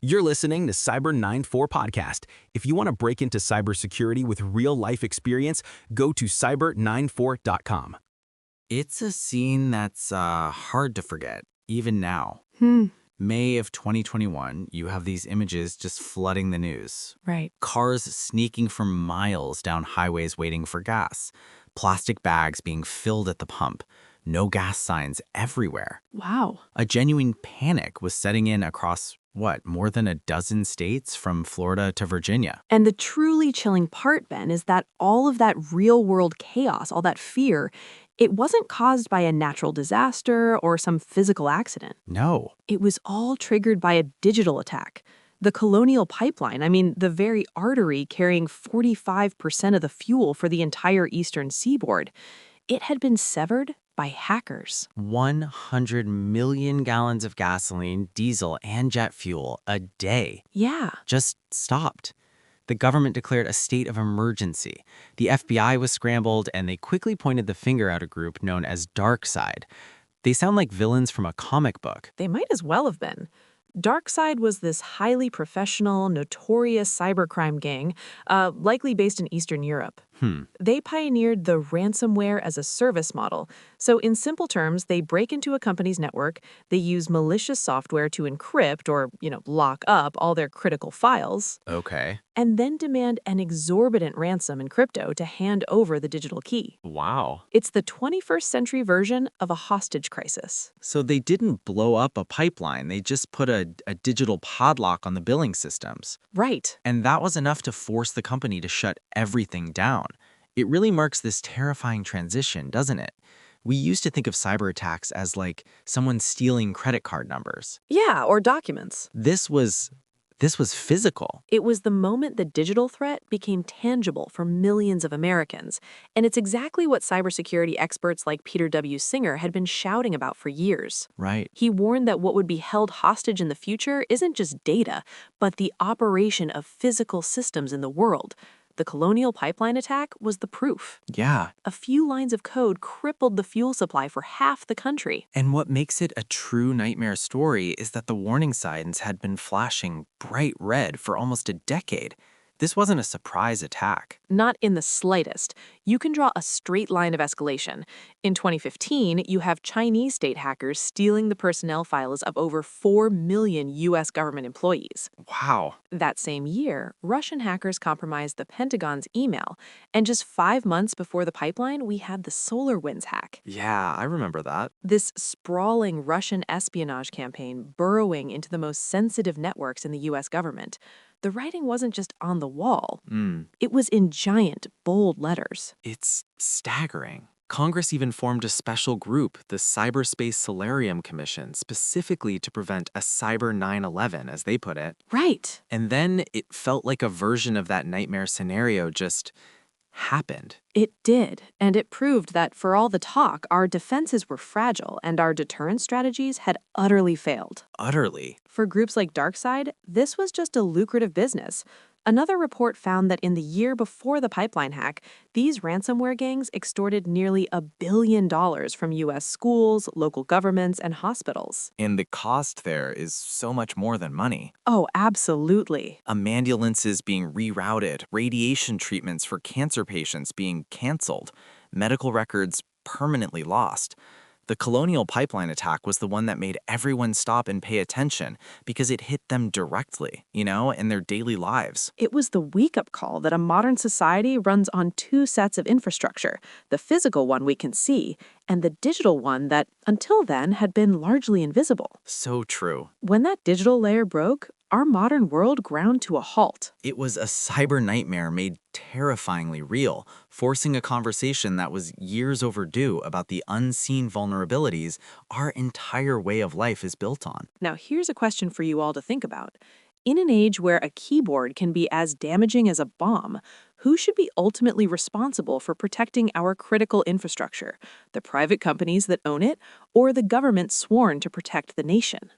You're listening to Cyber 94 Podcast. If you want to break into cybersecurity with real-life experience, go to cyber94.com. It's a scene that's hard to forget, even now. May of 2021, you have these images just flooding the news. Right. Cars sneaking for miles down highways waiting for gas. Plastic bags being filled at the pump. No gas signs everywhere. Wow. A genuine panic was setting in across, more than a dozen states from Florida to Virginia. And the truly chilling part, Ben, is that all of that real-world chaos, all that fear, it wasn't caused by a natural disaster or some physical accident. No. It was all triggered by a digital attack. The Colonial pipeline, the very artery carrying 45% of the fuel for the entire eastern seaboard, it had been severed by hackers. 100 million gallons of gasoline, diesel, and jet fuel a day. Yeah. Just stopped. The government declared a state of emergency. The FBI was scrambled, and they quickly pointed the finger at a group known as DarkSide. They sound like villains from a comic book. They might as well have been. DarkSide was this highly professional, notorious cybercrime gang, likely based in Eastern Europe. They pioneered the ransomware as a service model. So in simple terms, they break into a company's network, they use malicious software to encrypt or, lock up all their critical files, Okay. and then demand an exorbitant ransom in crypto to hand over the digital key. Wow. It's the 21st century version of a hostage crisis. So they didn't blow up a pipeline. They just put a digital padlock on the billing systems. Right. And that was enough to force the company to shut everything down. It really marks this terrifying transition, doesn't it? We used to think of cyber attacks as like someone stealing credit card numbers. Yeah, or documents. This was physical. It was the moment the digital threat became tangible for millions of Americans. And it's exactly what cybersecurity experts like Peter W. Singer had been shouting about for years. Right. He warned that what would be held hostage in the future isn't just data, but the operation of physical systems in the world. The Colonial pipeline attack was the proof. Yeah. A few lines of code crippled the fuel supply for half the country. And what makes it a true nightmare story is that the warning signs had been flashing bright red for almost a decade. This wasn't a surprise attack. Not in the slightest. You can draw a straight line of escalation. In 2015, you have Chinese state hackers stealing the personnel files of over 4 million U.S. government employees. Wow. That same year, Russian hackers compromised the Pentagon's email. And just 5 months before the pipeline, we had the SolarWinds hack. Yeah, I remember that. This sprawling Russian espionage campaign burrowing into the most sensitive networks in the U.S. government. The writing wasn't just on the wall. It was in giant, bold letters. It's staggering. Congress even formed a special group, the Cyberspace Solarium Commission, specifically to prevent a cyber 9/11, as they put it. Right. And then it felt like a version of that nightmare scenario just happened. It did, and it proved that for all the talk, our defenses were fragile and our deterrence strategies had utterly failed. Utterly. For groups like DarkSide, this was just a lucrative business. Another report found that in the year before the pipeline hack, these ransomware gangs extorted nearly $1 billion from U.S. schools, local governments, and hospitals. And the cost there is so much more than money. Oh, absolutely. Ambulances being rerouted, radiation treatments for cancer patients being canceled, medical records permanently lost. The Colonial pipeline attack was the one that made everyone stop and pay attention because it hit them directly, in their daily lives. It was the wake-up call that a modern society runs on two sets of infrastructure, the physical one we can see, and the digital one that, until then, had been largely invisible. So true. When that digital layer broke, our modern world ground to a halt. It was a cyber nightmare made terrifyingly real, forcing a conversation that was years overdue about the unseen vulnerabilities our entire way of life is built on. Now, here's a question for you all to think about. In an age where a keyboard can be as damaging as a bomb, who should be ultimately responsible for protecting our critical infrastructure? The private companies that own it, or the government sworn to protect the nation?